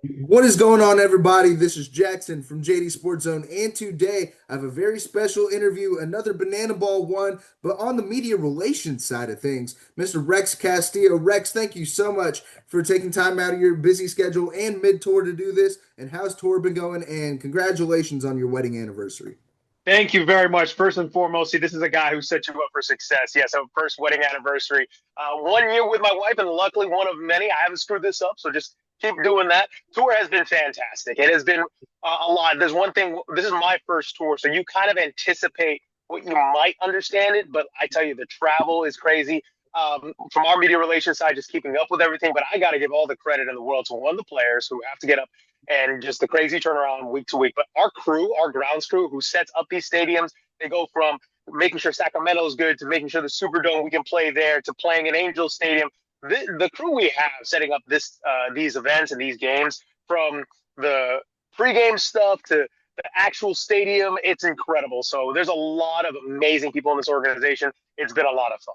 What is going on, everybody? This is Jackson from JD Sports Zone, and today I have a very special interview, another Banana Ball one, but on the media relations side of things. Mr. Rex Castillo. Rex, thank you so much for taking time out of your busy schedule and mid-tour to do this. And how's tour been going? And congratulations on your wedding anniversary. Thank you very much. First and foremost, see, this is a guy who set you up for success. Yes, our first wedding anniversary. 1 year with my wife, and luckily one of many. I haven't screwed this up, so just keep doing that. Tour has been fantastic. It has been a lot. There's one thing. This is my first tour, so you kind of anticipate what you might understand it, but I tell you, the travel is crazy. From our media relations side, just keeping up with everything. But I got to give all the credit in the world to one of the players who have to get up and just the crazy turnaround week to week. But our crew, our grounds crew, who sets up these stadiums, they go from making sure Sacramento is good to making sure the Superdome we can play there to playing in Angel Stadium. The crew we have setting up these events and these games, from the pregame stuff to the actual stadium, it's incredible. So there's a lot of amazing people in this organization. It's been a lot of fun.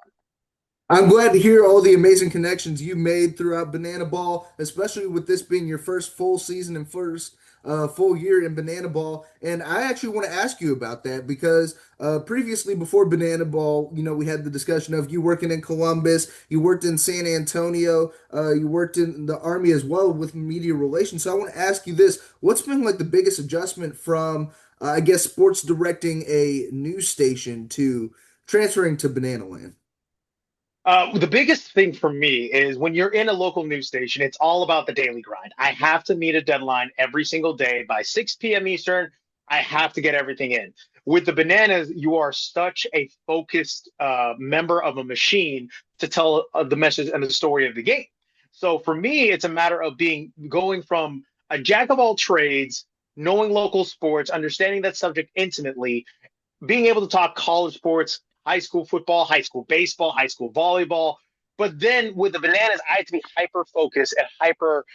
I'm glad to hear all the amazing connections you made throughout Banana Ball, especially with this being your first full season and first full year in Banana Ball. And I actually want to ask you about that because previously, before Banana Ball, we had the discussion of you working in Columbus, you worked in San Antonio, you worked in the Army as well with media relations. So I want to ask you this: what's been like the biggest adjustment from, I guess, sports directing a news station to transferring to Banana Land? The biggest thing for me is when you're in a local news station, it's all about the daily grind. I have to meet a deadline every single day by 6 p.m. Eastern. I have to get everything in. With the Bananas, you are such a focused member of a machine to tell the message and the story of the game. So for me, it's a matter of going from a jack of all trades, knowing local sports, understanding that subject intimately, being able to talk college sports, high school football, high school baseball, high school volleyball. But then with the Bananas, I had to be hyper focused and hyper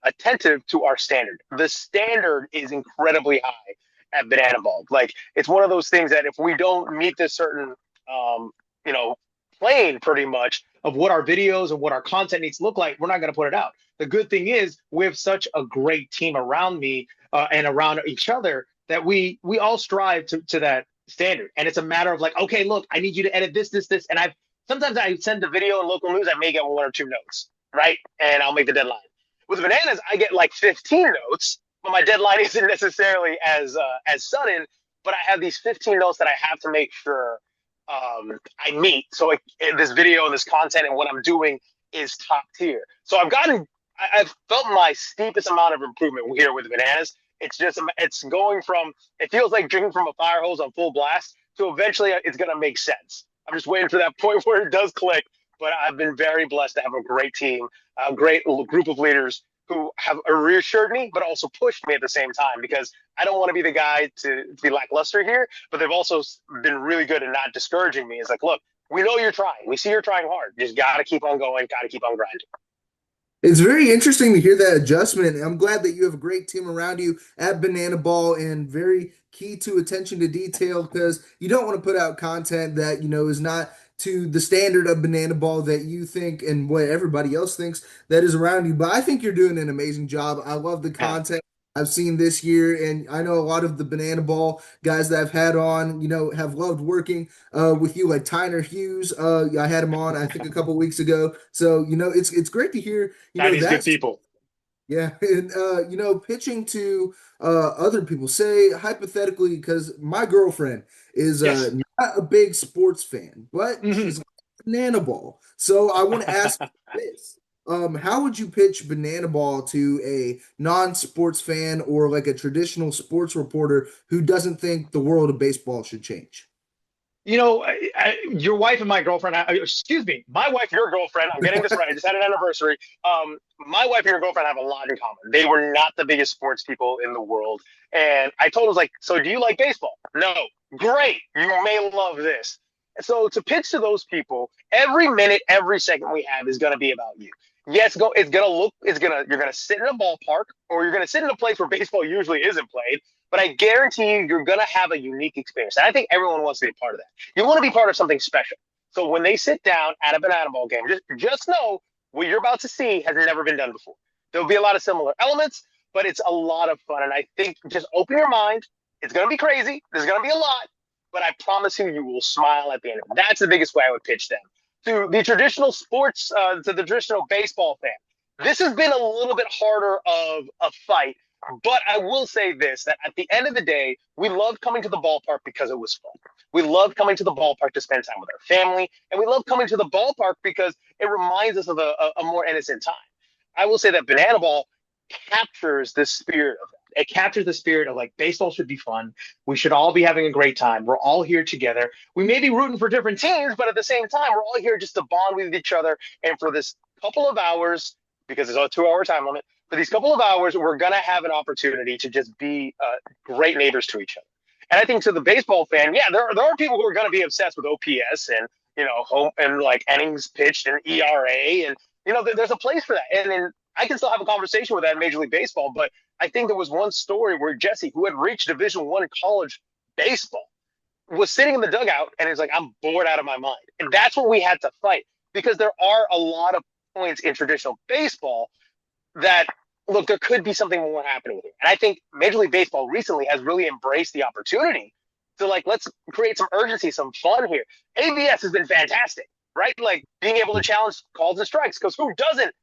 attentive to our standard. The standard is incredibly high at Banana Ball. Like, it's one of those things that if we don't meet this certain, um, you know, plane pretty much of what our videos and what our content needs to look like, we're not going to put it out. The good thing is we have such a great team around me and around each other that we all strive to that standard. And it's a matter of like, okay, look, I need you to edit this. And sometimes I send the video in local news, I may get one or two notes, right? And I'll make the deadline. With Bananas, I get like 15 notes, but my deadline isn't necessarily as sudden. But I have these 15 notes that I have to make sure I meet. So like, this video and this content and what I'm doing is top tier. So I've felt my steepest amount of improvement here with Bananas. It's going from, it feels like drinking from a fire hose on full blast to eventually it's going to make sense. I'm just waiting for that point where it does click. But I've been very blessed to have a great team, a great group of leaders who have reassured me, but also pushed me at the same time, because I don't want to be the guy to be lackluster here. But they've also been really good at not discouraging me. It's like, look, we know you're trying. We see you're trying hard. You just got to keep on going, got to keep on grinding. It's very interesting to hear that adjustment. I'm glad that you have a great team around you at Banana Ball and very key to attention to detail because you don't want to put out content that, is not to the standard of Banana Ball that you think and what everybody else thinks that is around you. But I think you're doing an amazing job. I love the Yeah. content I've seen this year, and I know a lot of the Banana Ball guys that I've had on, have loved working with you, like Tyner Hughes. I had him on, I think, a couple weeks ago. So, it's great to hear, Chinese good that's people. yeah, and pitching to other people, say hypothetically, because my girlfriend is Yes. not a big sports fan, but Mm-hmm. she's like Banana Ball. So I want to ask this. How would you pitch Banana Ball to a non-sports fan or like a traditional sports reporter who doesn't think the world of baseball should change? Your wife and my girlfriend, excuse me, my wife, your girlfriend, I'm getting this right. I just had an anniversary. My wife and your girlfriend have a lot in common. They were not the biggest sports people in the world. And I told her, like, so do you like baseball? No. Great. You may love this. And so to pitch to those people, every minute, every second we have is going to be about you. Yes, you're going to sit in a ballpark, or you're going to sit in a place where baseball usually isn't played, but I guarantee you're going to have a unique experience. And I think everyone wants to be a part of that. You want to be part of something special. So when they sit down at a banana ball game, just know what you're about to see has never been done before. There'll be a lot of similar elements, but it's a lot of fun. And I think just open your mind. It's going to be crazy. There's going to be a lot, but I promise you, you will smile at the end of it. That's the biggest way I would pitch them to the traditional sports, to the traditional baseball fan. This has been a little bit harder of a fight, but I will say this: that at the end of the day, we loved coming to the ballpark because it was fun. We love coming to the ballpark to spend time with our family, and we love coming to the ballpark because it reminds us of a more innocent time. I will say that Banana Ball captures the spirit of that. It captures the spirit of like baseball should be fun. We should all be having a great time. We're all here together. We may be rooting for different teams, but at the same time, we're all here just to bond with each other. And for this couple of hours, because there's a 2 hour time limit, for these couple of hours, we're going to have an opportunity to just be great neighbors to each other. And I think to the baseball fan, yeah, there are people who are going to be obsessed with OPS and, home and like innings pitched and ERA. And, there's a place for that. And then I can still have a conversation with that in Major League Baseball, but I think there was one story where Jesse, who had reached Division I college baseball, was sitting in the dugout and he's like, I'm bored out of my mind. And that's what we had to fight because there are a lot of points in traditional baseball that look, there could be something more happening here. And I think Major League Baseball recently has really embraced the opportunity to like, let's create some urgency, some fun here. ABS has been fantastic, right? Like being able to challenge calls and strikes because who doesn't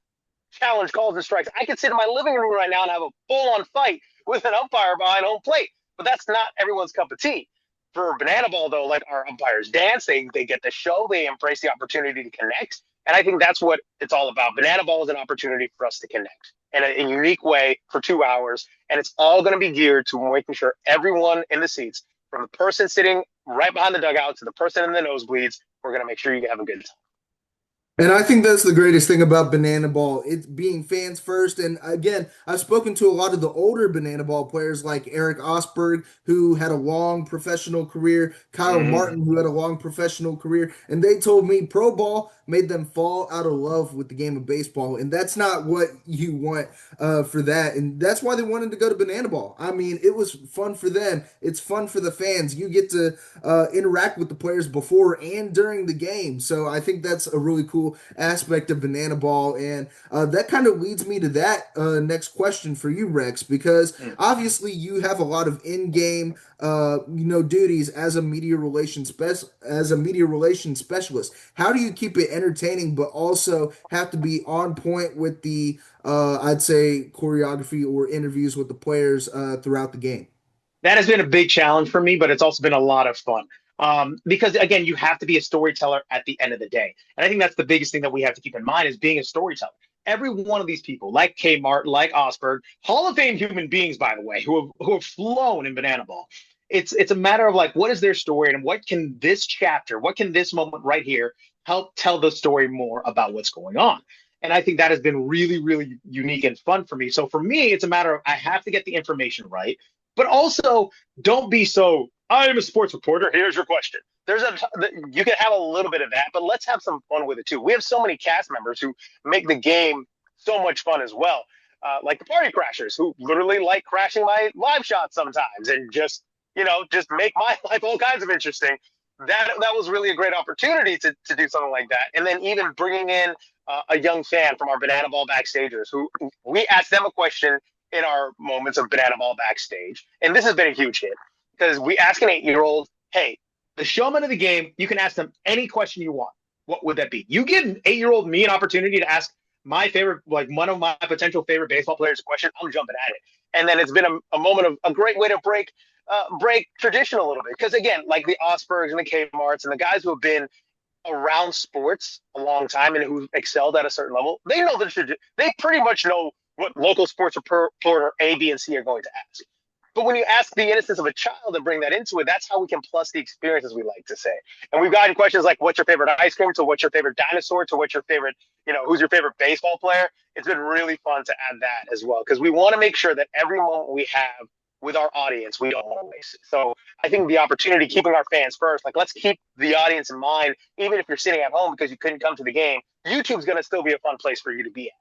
challenge calls and strikes? I could sit in my living room right now and have a full-on fight with an umpire behind home plate, but that's not everyone's cup of tea. For Banana Ball, though, like our umpires dance, they get the show, they embrace the opportunity to connect, and I think that's what it's all about. Banana Ball is an opportunity for us to connect in a unique way for 2 hours, and it's all going to be geared to making sure everyone in the seats, from the person sitting right behind the dugout to the person in the nosebleeds, we're going to make sure you have a good time. And I think that's the greatest thing about Banana Ball. It's being fans first. And again, I've spoken to a lot of the older Banana Ball players like Eric Osberg, who had a long professional career, Kyle Mm-hmm. Martin, who had a long professional career. And they told me pro ball made them fall out of love with the game of baseball. And that's not what you want for that. And that's why they wanted to go to Banana Ball. I mean, it was fun for them. It's fun for the fans. You get to interact with the players before and during the game. So I think that's a really cool aspect of Banana Ball. And that kind of leads me to that next question for you, Rex, because obviously you have a lot of in-game duties as a media relations specialist. How do you keep it entertaining but also have to be on point with the I'd say choreography or interviews with the players throughout the game? That has been a big challenge for me, but it's also been a lot of fun. Because again, you have to be a storyteller at the end of the day. And I think that's the biggest thing that we have to keep in mind is being a storyteller. Every one of these people, like Kmart, like Osberg, Hall of Fame human beings, by the way, who have flown in Banana Ball. It's a matter of like, what is their story and what can this chapter, what can this moment right here help tell the story more about what's going on? And I think that has been really, really unique and fun for me. So for me, it's a matter of I have to get the information right, but also don't be so I am a sports reporter. Here's your question. You can have a little bit of that, but let's have some fun with it too. We have so many cast members who make the game so much fun as well. Like the party crashers who literally like crashing my live shots sometimes and just make my life all kinds of interesting. That was really a great opportunity to do something like that. And then even bringing in a young fan from our Banana Ball backstagers who we asked them a question in our moments of Banana Ball backstage. And this has been a huge hit because we ask an 8-year-old, hey, the showman of the game, you can ask them any question you want. What would that be? You give an 8-year-old me an opportunity to ask my favorite, like one of my potential favorite baseball players a question, I'm jumping at it. And then it's been a moment of a great way to break tradition a little bit. Because again, like the Osbergs and the Kmarts and the guys who have been around sports a long time and who've excelled at a certain level, they know they pretty much know what local sports reporter A, B, and C are going to ask. But when you ask the innocence of a child and bring that into it, that's how we can plus the experience, as we like to say. And we've gotten questions like, what's your favorite ice cream? To what's your favorite dinosaur? To what's your favorite, who's your favorite baseball player? It's been really fun to add that as well, because we want to make sure that every moment we have with our audience, we don't want to waste it. So I think the opportunity, keeping our fans first, like let's keep the audience in mind, even if you're sitting at home because you couldn't come to the game, YouTube's going to still be a fun place for you to be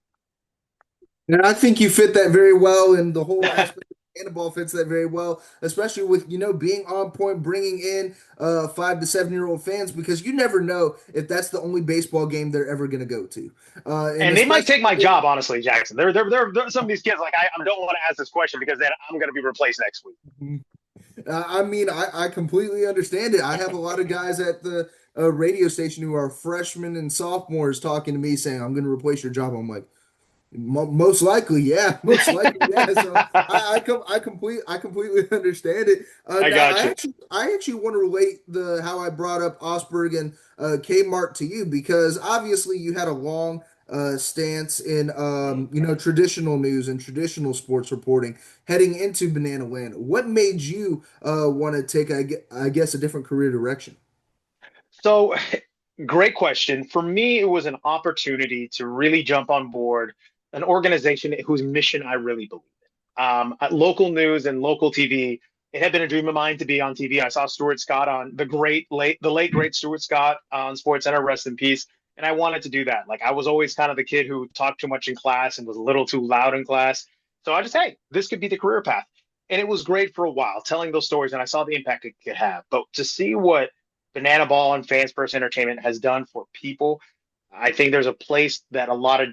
And I think you fit that very well in the whole at. aspect of Ball fits that very well, especially with being on point, bringing in 5 to 7 year old fans because you never know if that's the only baseball game they're ever going to go to, and And they might especially. take my job, honestly, Jackson. They're some of these kids like I don't want to ask this question because then I'm going to be replaced next week. I mean, I completely understand it. I have a lot of guys at the radio station who are freshmen and sophomores talking to me saying, "I'm going to replace your job." I'm like, most likely, yeah, most likely, yeah. So I completely understand it. I Now, got you. I actually want to relate the how I brought up Osberg and Kmart to you because obviously you had a long stance in traditional news and traditional sports reporting heading into Banana Land. What made you want to take I guess a different career direction? So, great question. For me, it was an opportunity to really jump on board an organization whose mission I really believe in. Local news and local TV. It had been a dream of mine to be on TV. I saw Stuart Scott on the late great Stuart Scott on SportsCenter, rest in peace. And I wanted to do that. Like I was always kind of the kid who talked too much in class and was a little too loud in class. So I just, hey, this could be the career path. And it was great for a while telling those stories, and I saw the impact it could have. But to see what Banana Ball and Fans First Entertainment has done for people, I think there's a place that a lot of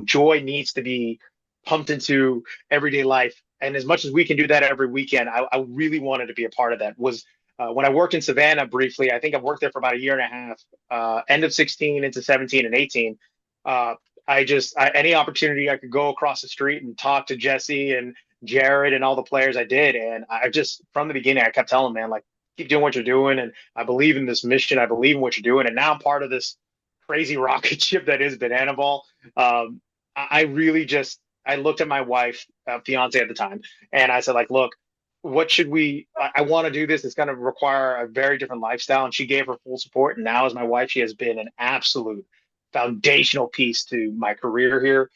joy needs to be pumped into everyday life. And as much as we can do that every weekend, I really wanted to be a part of that. Was when I worked in Savannah briefly. I think I've worked there for about a year and a half. End of 16 into 17 and 18. Uh, any opportunity I could go across the street and talk to Jesse and Jared and all the players I did, and I just from the beginning I kept telling them, man, like keep doing what you're doing, and I believe in this mission. I believe in what you're doing, and now I'm part of this crazy rocket ship that is Banana Ball. I really just I looked at my wife, fiance at the time, and I said, like, look, what should we? I want to do this. It's going to require a very different lifestyle, and she gave her full support. And now, as my wife, she has been an absolute foundational piece to my career here.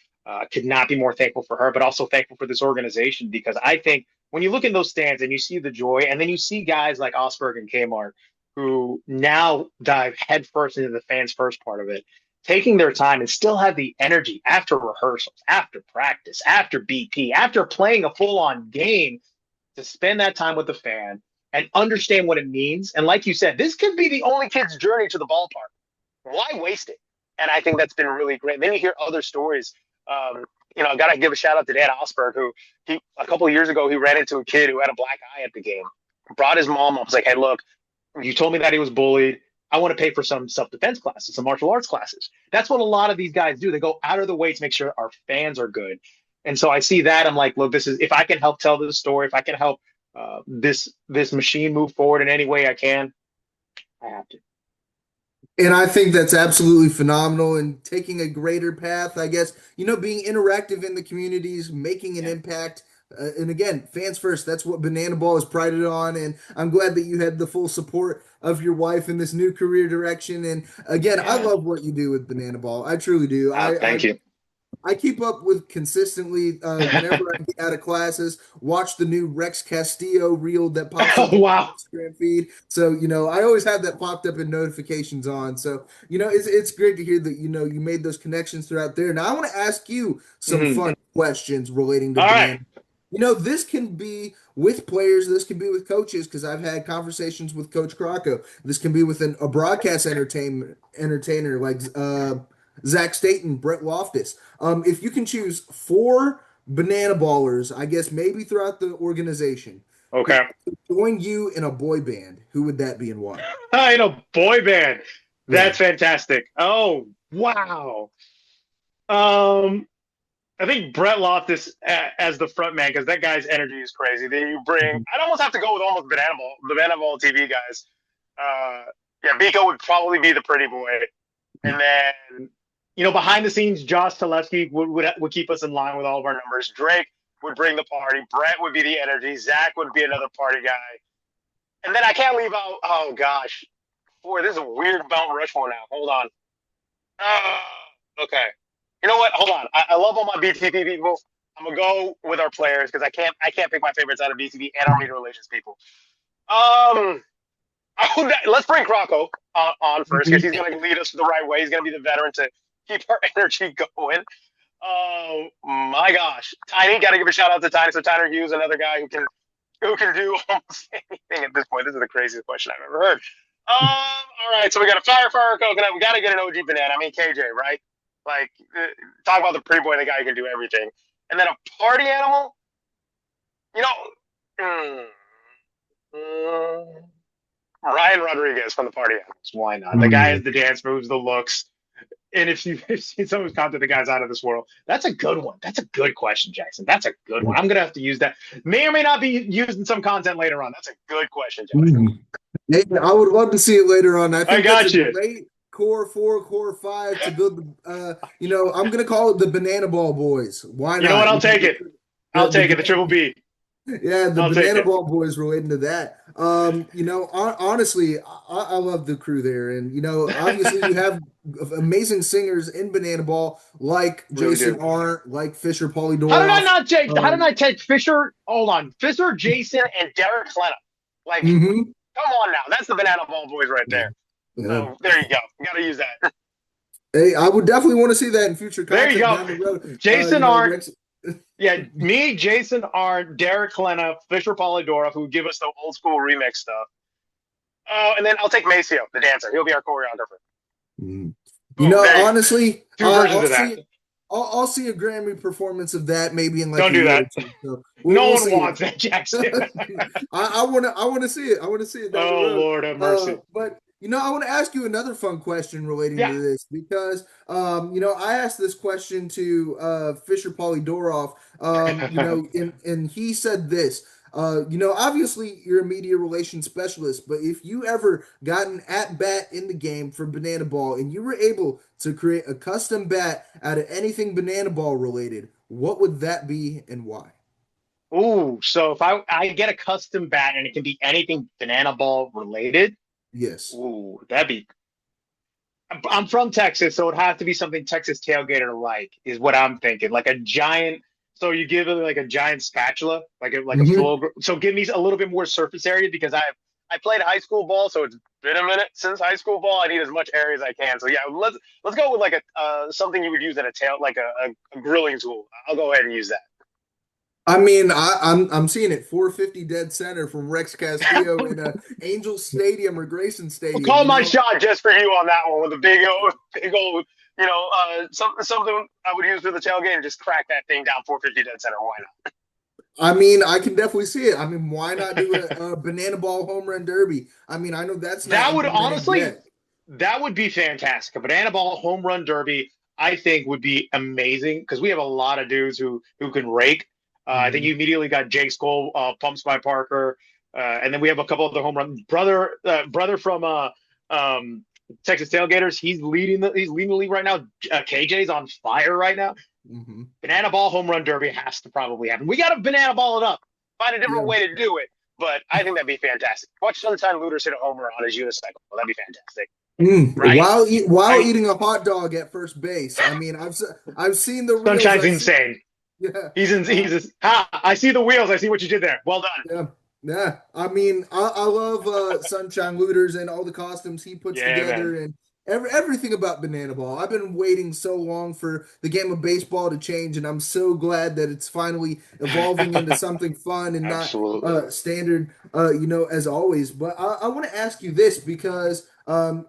Could not be more thankful for her, but also thankful for this organization because I think when you look in those stands and you see the joy, and then you see guys like Osberg and Kmart who now dive headfirst into the fans first part of it, taking their time and still have the energy after rehearsals, after practice, after BP, after playing a full on game to spend that time with the fan and understand what it means. And like you said, this could be the only kid's journey to the ballpark. Why waste it? And I think that's been really great. Then you hear other stories. I got to give a shout out to Dan Osberg, who a couple of years ago he ran into a kid who had a black eye at the game. Brought his mom up. Was like, hey, look, you told me that he was bullied. I want to pay for some self defense classes, some martial arts classes. That's what a lot of these guys do. They go out of the way to make sure our fans are good. And so I see that. I'm like, look, this is if I can help tell this story, if I can help this machine move forward in any way I can, I have to. And I think that's absolutely phenomenal and taking a greater path, I guess, being interactive in the communities, making an Yeah. impact. And again, fans first, that's what Banana Ball is prided on. And I'm glad that you had the full support of your wife in this new career direction. And again, I Yeah. love what you do with Banana Ball. I truly do. Thank you. I keep up with consistently whenever I get out of classes, watch the new Rex Castillo reel that pops up Oh, on my wow. Instagram feed. So, I always have that popped up and notifications on. So, it's great to hear that, you made those connections throughout there. Now, I want to ask you some Mhm. fun questions relating to All right. Banana. This can be with players, this can be with coaches, because I've had conversations with Coach Crocco. This can be with a broadcast entertainer like Zach Staten, Brett Loftus. If you can choose four banana ballers, I guess maybe throughout the organization, who Okay. join you in a boy band, who would that be and why? Boy band. Yeah. That's fantastic. Oh, wow. Um, I think Brett Loftus as the front man because that guy's energy is crazy. Then you bring, Mhm. I'd almost have to go with almost Banana Ball TV guys. Yeah, Biko would probably be the pretty boy, and then behind the scenes, Josh Talevsky would keep us in line with all of our numbers. Drake would bring the party. Brett would be the energy. Zach would be another party guy, and then I can't leave out. Oh gosh, boy, this is a weird Mount Rushmore now. Hold on. Okay. You know what? Hold on. I love all my BTP people. I'm gonna go with our players because I can't pick my favorites out of BTP and our media relations people. Um, let's bring Crocco on first because Mhm. he's gonna lead us the right way. He's gonna be the veteran to keep our energy going. Oh my gosh. Tiny, gotta give a shout out to Tiny. So Tyler Hughes, another guy who can do almost anything at this point. This is the craziest question I've ever heard. All right, so we got a fire coconut. We got to get an OG banana. I mean KJ, right? Like, talk about the pretty boy, the guy who can do everything. And then a party animal. You know, mm, mm, Ryan Rodriguez from the Party Animals. Why not? The guy has Mm. the dance moves, the looks. And if you've seen some of his content, the guy's out of this world. That's a good one. That's a good question, Jackson. That's a good one. I'm gonna have to use that. May or may not be used in some content later on. That's a good question, Jackson. Mm. Yeah, I would love to see it later on. I I think that's a got you. great core four, core five to build I'm gonna call it the Banana Ball Boys. Why You know what? not? I'll take it. I'll The take it. The banana triple B. Yeah, the I'll take Banana it. Ball Boys relating to that. Honestly, I love the crew there, and obviously you have amazing singers in Banana Ball like Really Jason do. Arndt, like Fisher How did I Polydoroff. not take? How did Um, I take Fisher? Hold on, Fisher, Jason, and Derek Klena. Like, mhm. come on now. That's the Banana Ball Boys right there. Yeah. So there you go. Got to use that. Hey, I would definitely want to see that in future There you content go. down the road. Jason Arndt. Rex. Yeah, me, Jason Arndt, Derek Klena, Fisher Polydorov, who give us the old school remix stuff. Oh, and then I'll take Maceo, the dancer. He'll be our choreographer. Mhm. Boom. There you go. Honestly, Two versions of that. I'll see a Grammy performance of that maybe in like Don't a do year or that. two. So No we'll one see. wants that, Jackson. I wanna see it. I want to see it down the Oh, road. Lord have mercy. But I want to ask you another fun question relating Yeah. to this because I asked this question to Fisher Polydoroff. And he said this. Obviously you're a media relations specialist, but if you ever got an at bat in the game for Banana Ball and you were able to create a custom bat out of anything Banana Ball related, what would that be and why? Ooh, so if I get a custom bat and it can be anything banana ball related, Yes. ooh, that'd be. I'm from Texas, so it'd have to be something Texas tailgater like is what I'm thinking. Like a giant. So you give it like a giant spatula, like a Hmm. full. So give me a little bit more surface area because I played high school ball, so it's been a minute since high school ball. I need as much area as I can. So yeah, let's go with like a something you would use at a tail like a grilling tool. I'll go ahead and use I mean, I'm seeing it 450 dead center from Rex Castillo in Angel Stadium or Grayson I'll Stadium. call my shot just for you on that one with a big old, something I would use for the tailgate and just crack that thing down 450 dead center. Why I mean, I can definitely see it. I mean, why not do a banana ball home run derby? I mean, I know that's not that would implemented honestly, yet. that would be fantastic. A banana ball home run derby, I think, would be amazing because we have a lot of dudes who can rake. I think Mhm. you immediately got Jake Skoll, pumps by Parker, and then we have a couple of the home run brother from um, Texas Tailgaters. He's leading the league right now. KJ's on fire right now. Mhm. Banana ball home run derby has to probably happen. We got to banana ball it up. Find a different Yeah. way to do it. But I think that'd be fantastic. Watch Sunshine Looters hit a homer on his unicycle. That'd be fantastic, right? While I eating a hot dog at first base. I mean, I've seen the reels. Sunshine's I've seen insane. yeah. He's in. Uh, I see the wheels. I see what you did there. Well done. Yeah, yeah. I mean, I love Sunshine Looters and all the costumes he puts Yeah, together man. and everything about Banana Ball. I've been waiting so long for the game of baseball to change, and I'm so glad that it's finally evolving into something fun and not Absolutely. standard, as always. But I want to ask you this because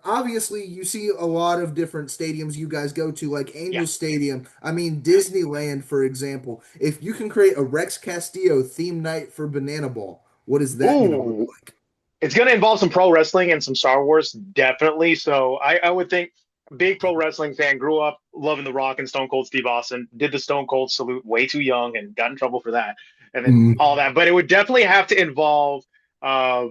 obviously you see a lot of different stadiums you guys go to, like Yeah. Angel Stadium. I mean, Disneyland, for example. If you can create a Rex Castillo theme night for Banana Ball, what is that going to look Ooh, like? it's going to involve some pro wrestling and some Star Wars, definitely. So I would think big pro wrestling fan, grew up loving The Rock and Stone Cold Steve Austin, did the Stone Cold salute way too young and got in trouble for that, and then Mm, all that. But it would definitely have to involve a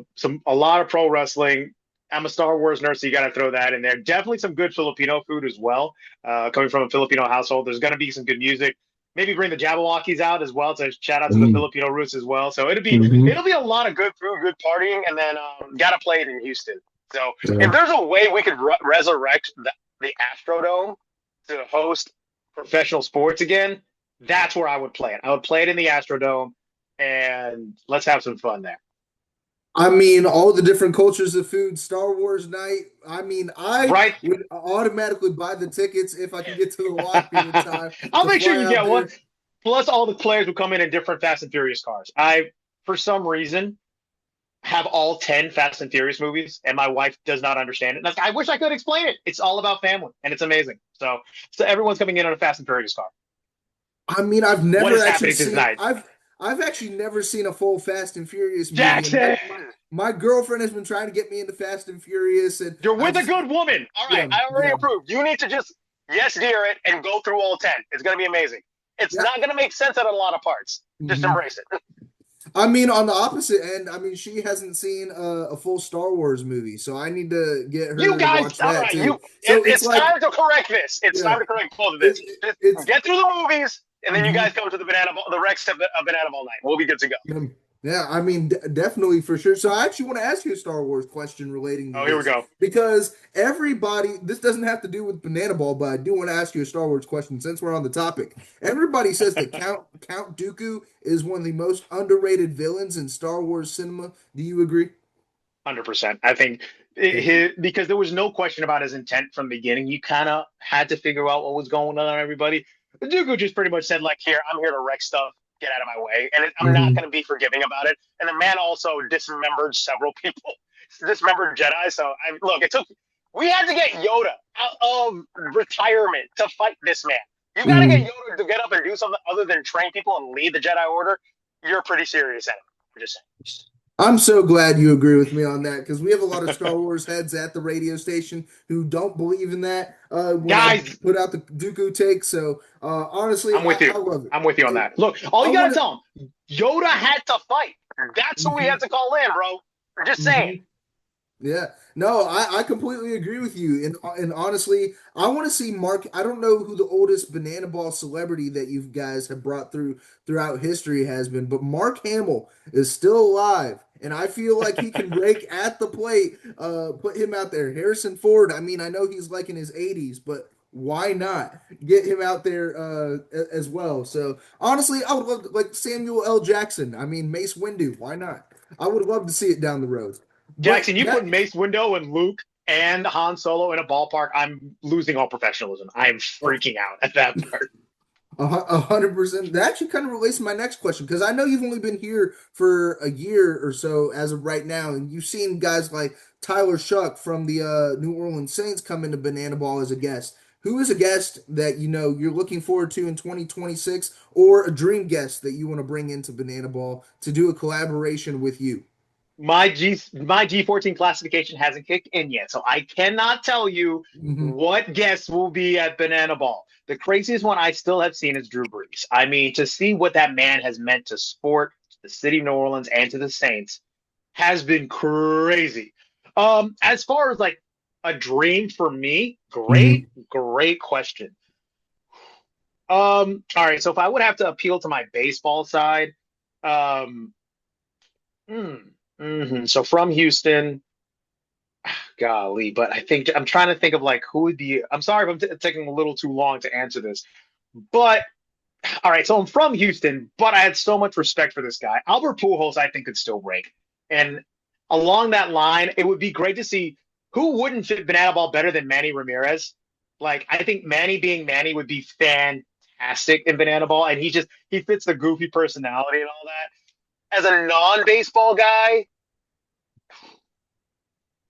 lot of pro wrestling. I'm a Star Wars nerd, so you got to throw that in there. Definitely some good Filipino food as well. Coming from a Filipino household, there's going to be some good music. Maybe bring the Jabberwockies out as well to shout out to the mm, Filipino roots as well. So mhm. it'll be a lot of good food, good partying, and then gotta play it in Houston. So if Yeah. there's a way we could resurrect the Astrodome to host professional sports again, that's where I would play it. I would play it in the Astrodome, and let's have some fun there. I mean, all the different cultures of food, Star Wars night. I mean, I Right? would automatically buy the tickets if I can get to the lobby in time I'll to make sure fly you out get one. there. Plus, all the players will come in different Fast and Furious cars. For some reason, have all 10 Fast and Furious movies, and my wife does not understand it. And I wish I could explain it. It's all about family, and it's amazing. So everyone's coming in on a Fast and Furious car. I mean, What is happening tonight? I've actually never seen a full Fast and Furious movie, and Jackson, my girlfriend has been trying to get me into Fast and Furious, and you're I with a just good woman. All right, yeah I already yeah approved. You need to just yes, dear it, and go through all 10. It's going to be amazing. It's yeah. not going to make sense at a lot of parts. Just Mhm. embrace it. I mean, on the opposite end, I mean, she hasn't seen a full Star Wars movie, so I need to get You her to guys, watch all that right, too. So it's it's like, time to correct this. It's yeah, time to correct both of it, this. Just it's get through the movies, and then you guys mhm. come to the Rex of Banana Ball Night. We'll be good to go. Yeah, I mean, definitely for sure. So I actually want to ask you a Star Wars question relating to Oh, here we this go. because everybody, this doesn't have to do with Banana Ball, but I do want to ask you a Star Wars question since we're on the topic. Everybody says that Count Dooku is one of the most underrated villains in Star Wars cinema. Do you agree? 100%. I think because there was no question about his intent from the beginning. You kind of had to figure out what was going on, everybody. The Dooku just pretty much said, like, here, I'm here to wreck stuff. Get out of my way. And I'm not Hmm. going to be forgiving about it. And the man also dismembered several people, dismembered Jedi. So, look, we had to get Yoda out of retirement to fight this man. You got to get Hmm. Yoda to get up and do something other than train people and lead the Jedi Order. You're pretty serious at it. I'm just I'm so glad you agree with me on that because we have a lot of Star Wars heads at the radio station who don't believe in that when I Guys, put out the Dooku take. So honestly, I'm with you. I love it. I'm with you on Hey, that. Look, all I you gotta want tell him, Yoda had to fight. That's who we had to. to call in, bro. I'm just saying. Hmm. Yeah, no, I completely agree with you. And honestly, I want to see Mark. I don't know who the oldest banana ball celebrity that you guys have brought throughout history has been, but Mark Hamill is still alive, and I feel like he can rake at the plate. Put him out there. Harrison Ford. I mean, I know he's like in his 80s, but why not get him out there as well? So honestly, I would love like Samuel L. Jackson. I mean, Mace Windu. Why not? I would love to see it down the road. But Jackson, you put that Mace Windu and Luke and Han Solo in a ballpark, I'm losing all professionalism. I'm uh, freaking out at that part. 100%. That actually kind of relates to my next question because I know you've only been here for a year or so as of right now, and you've seen guys like Tyler Shuck from the New Orleans Saints come into Banana Ball as a guest. Who is a guest that you know you're looking forward to in 2026, or a dream guest that you want to bring into Banana Ball to do a collaboration with you? My G14 classification hasn't kicked in yet, so I cannot tell you Hmm. what guests will be at Banana Ball. The craziest one I still have seen is Drew Brees. I mean, to see what that man has meant to sport, to the city of New Orleans, and to the Saints has been crazy. As far as like a dream for me, Hmm. great question. All right, so if I would have to appeal to my baseball side, um, so from Houston, golly, but I think I'm trying to think of like who would be. I'm sorry if I'm taking a little too long to answer this, but all right, so I'm from Houston, but I had so much respect for this guy. Albert Pujols, I think, could still rank. And along that line, it would be great to see who wouldn't fit Banana Ball better than Manny Ramirez. Like, I think Manny being Manny would be fantastic in Banana Ball, and he fits the goofy personality and all that. As a non-baseball guy,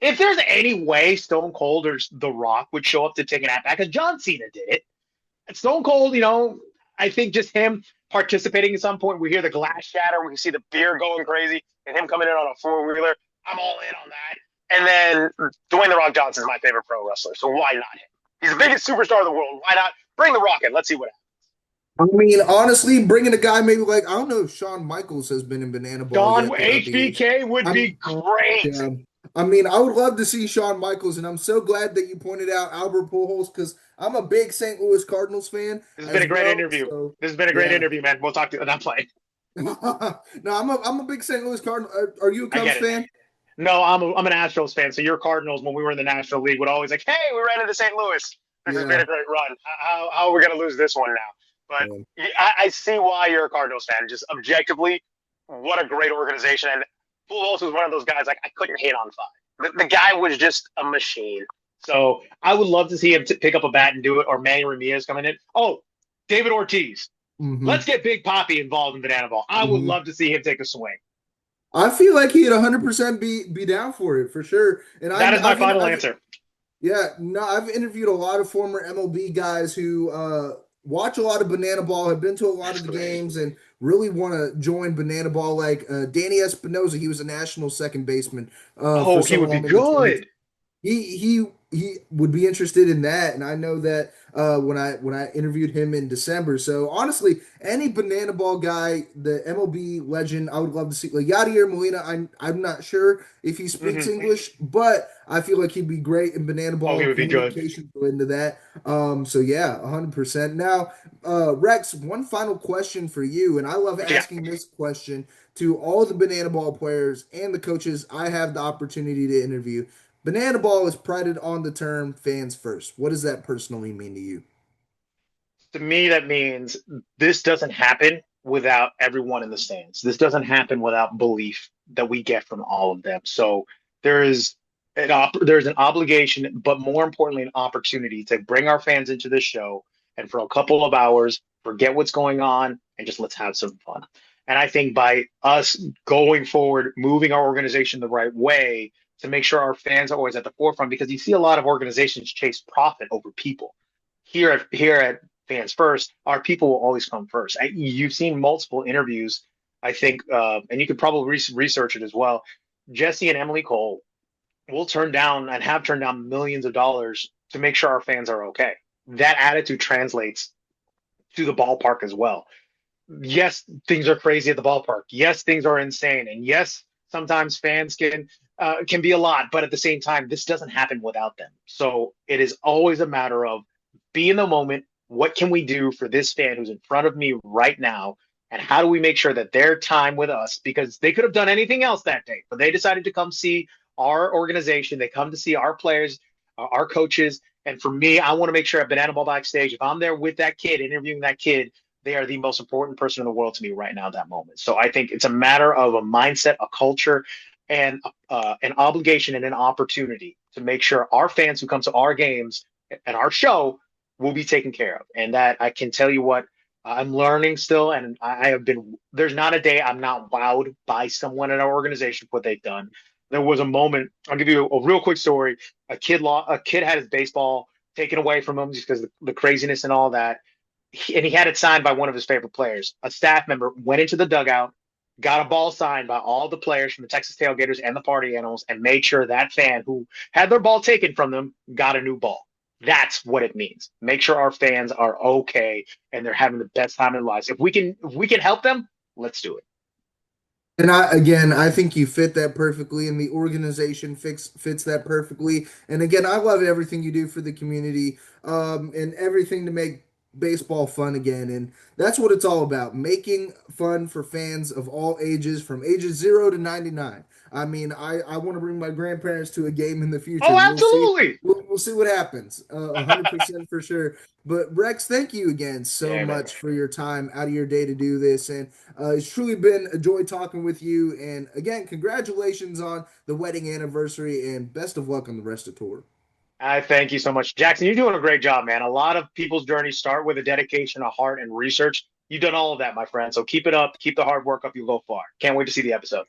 if there's any way Stone Cold or The Rock would show up to take an at bat, because John Cena did it, Stone Cold, I think just him participating at some point, we hear the glass shatter, we see the beer going crazy, and him coming in on a four wheeler. I'm all in on that. And then Dwayne the Rock Johnson is my favorite pro wrestler, so why not him? He's the biggest superstar in the world. Why not bring the Rock in? Let's see what happens. I mean, honestly, bringing a guy maybe like I don't know if Shawn Michaels has been in Banana Ball John yet throughout the years. HBK would be I'm great. Yeah. I mean, I would love to see Shawn Michaels, and I'm so glad that you pointed out Albert Pujols because I'm a big St. Louis Cardinals fan This has been as a great well. interview. So This has been a great yeah. interview, man. We'll talk to you. Not playing. No, I'm a big St. Louis Cardinal. Are you a I Cubs get it. fan? No, I'm an Astros fan. So your Cardinals, when we were in the National League, would always like, "Hey, we ran into St. Louis. This has been Yeah. a great run. How are we going to lose this one now?" But Yeah. I see why you're a Cardinals fan. Just objectively, what a great organization, and Pujols was one of those guys like I couldn't hit on five. The guy was just a machine. So I would love to see him pick up a bat and do it, or Manny Ramirez coming in. Oh, David Ortiz. Hmm. Let's get Big Poppy involved in banana ball. I would Hmm. love to see him take a swing. I feel like he'd 100% be down for it for sure. And That is my final answer. yeah, no, I've interviewed a lot of former MLB guys who watch a lot of Banana Ball, have been to a lot That's of the great. games, and really want to join Banana Ball. Like Danny Espinosa, he was a national second baseman for Oh, he so would be long in the 20s. good. He would be interested in that, and I know that when I interviewed him in December. So honestly, any banana ball guy, the MLB legend, I would love to see. Like Yadier Molina, I'm not sure if he speaks Hmm. English, but I feel like he'd be great in banana Oh, he ball would be good. communication. Go into that. So yeah, 100%. Now, Rex, one final question for you, and I love What you got? asking this question to all the banana ball players and the coaches I have the opportunity to interview. Banana Ball is prided on the term fans first. What does that personally mean to you? To me, that means this doesn't happen without everyone in the stands. This doesn't happen without belief that we get from all of them. So there is there's an obligation, but more importantly, an opportunity to bring our fans into this show and for a couple of hours, forget what's going on and just let's have some fun. And I think by us going forward, moving our organization the right way to make sure our fans are always at the forefront, because you see a lot of organizations chase profit over people. Here at fans first, our people will always come first. You've seen multiple interviews, I think, and you could probably research it as well. Jesse and Emily Cole will turn down and have turned down millions of dollars to make sure our fans are okay. That attitude translates to the ballpark as well. Yes, things are crazy at the ballpark. Yes, things are insane, and yes, sometimes fans can be a lot. But at the same time, this doesn't happen without them. So it is always a matter of be in the moment. What can we do for this fan who's in front of me right now? And how do we make sure that their time with us, because they could have done anything else that day, but they decided to come see our organization. They come to see our players, our coaches. And for me, I want to make sure at Banana Ball Backstage, if I'm there with that kid, interviewing that kid, they are the most important person in the world to me right now, that moment. So I think it's a matter of a mindset, a culture, and an obligation and an opportunity to make sure our fans who come to our games and our show will be taken care of. And that I can tell you what, I'm learning still, and I have been. There's not a day I'm not wowed by someone in our organization for what they've done. There was a moment. I'll give you a real quick story. A kid had his baseball taken away from him just because the craziness and all that, and he had it signed by one of his favorite players. A staff member went into the dugout, got a ball signed by all the players from the Texas Tailgaters and the Party Animals, and made sure that fan who had their ball taken from them got a new ball. That's what it means. Make sure our fans are okay and they're having the best time in their lives. If we can help them, let's do it. And I think you fit that perfectly, and the organization fits that perfectly. And again, I love everything you do for the community, and everything to make baseball fun again. And that's what it's all about, making fun for fans of all ages, from ages 0 to 99. I mean, I want to bring my grandparents to a game in the future. Oh, We'll see. absolutely. We'll see what happens. 100% for sure. But Rex, thank you again so Yeah, man. much for your time out of your day to do this. And it's truly been a joy talking with you. And again, congratulations on the wedding anniversary and best of luck on the rest of the tour. I thank you so much, Jackson. You're doing a great job, man. A lot of people's journeys start with a dedication, a heart, and research. You've done all of that, my friend. So keep it up. Keep the hard work up. You'll go far. Can't wait to see the episode.